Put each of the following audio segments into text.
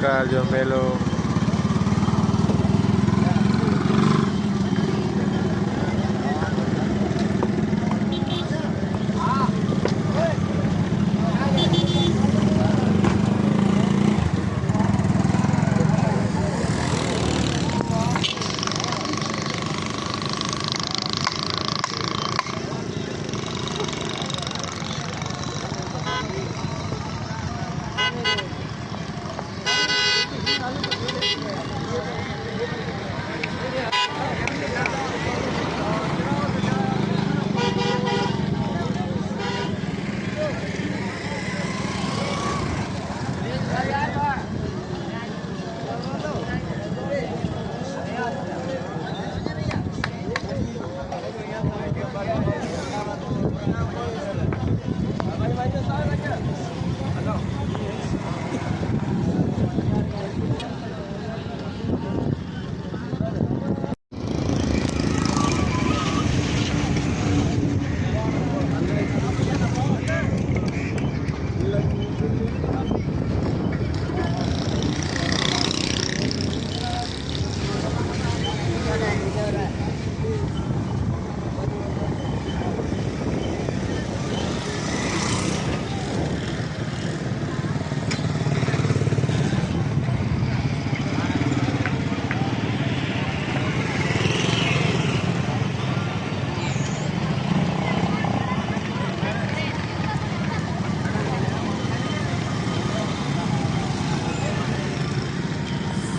सरकार जो मेलो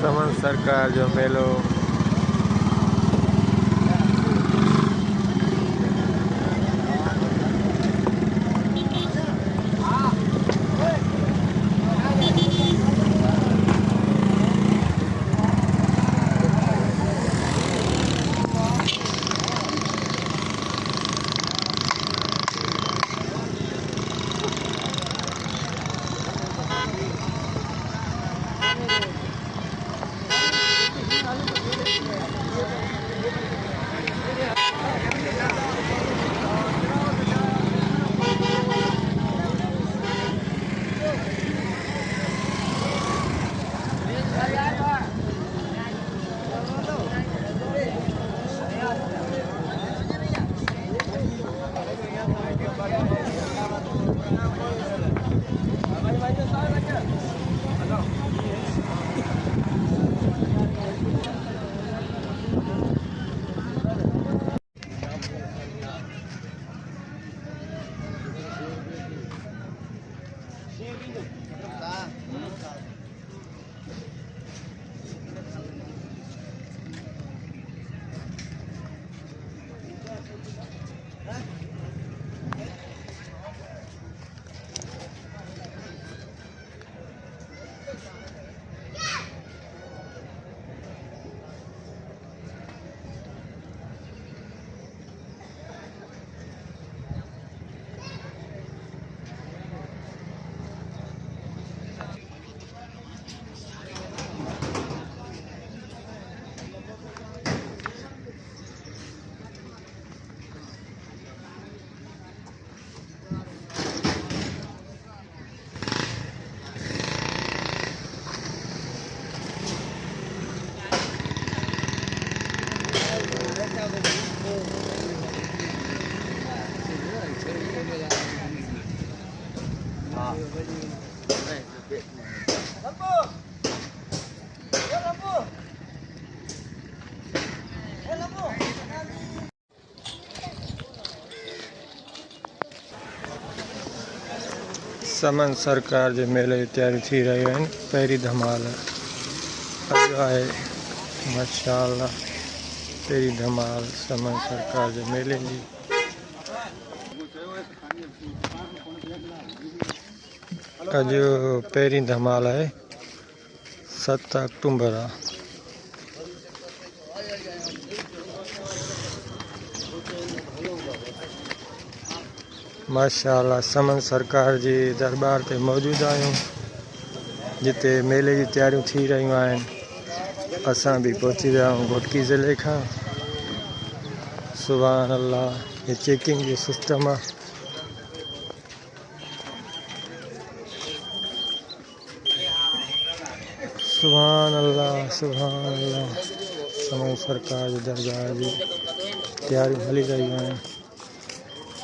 समन सरकार जो मेलो समन सरकार जो मेले जी तैयारी थी रही है। पहिरीं धमाल है माशाअल्लाह, पहिरीं धमाल समन सरकार जो मेले जी। अज पहिरीं धमाल है 7 अक्टूबर है। माशाअल्लाह समन सरकार जी दरबार ते मौजूद आहियूं, जिते मेले जी तैयारियूं थी रहियूं आहिनि। असां भी पहुची विया आहियूं घोटकी ज़िले खां। सुभान अल्लाह, ये चेकिंग जो सिस्टम आहे। सुभान अल्लाह सुभान अल्लाह। समय सरकार जी दरगाह जी तैयारी हली रही है।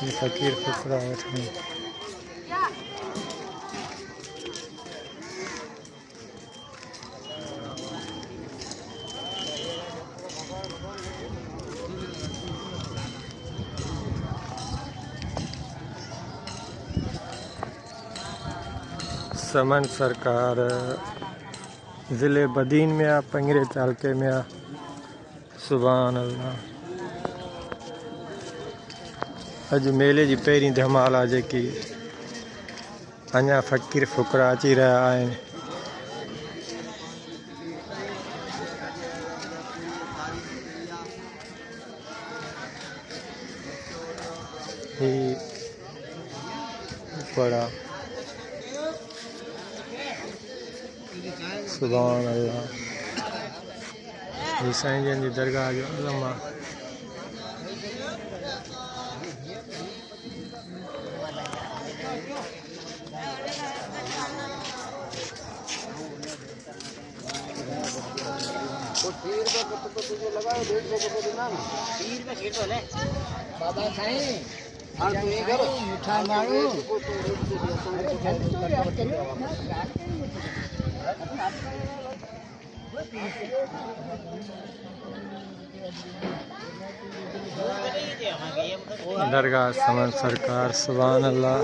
ये फ़कीर फुकरा वेठा समन सरकार ज़िले बदीन में आ, पंगरे तालके में आ। सुभान अल्लाह। अज मेले जी पहिरीं धमाल आहे जेकी अञा फ़कीर फुकरा अची रहिया आहिनि। ही बड़ा सुभान अल्लाह। ही साईं जन जी दरगाह जो अलम आहे। दरगाह समन सरकार सुभान अल्लाह।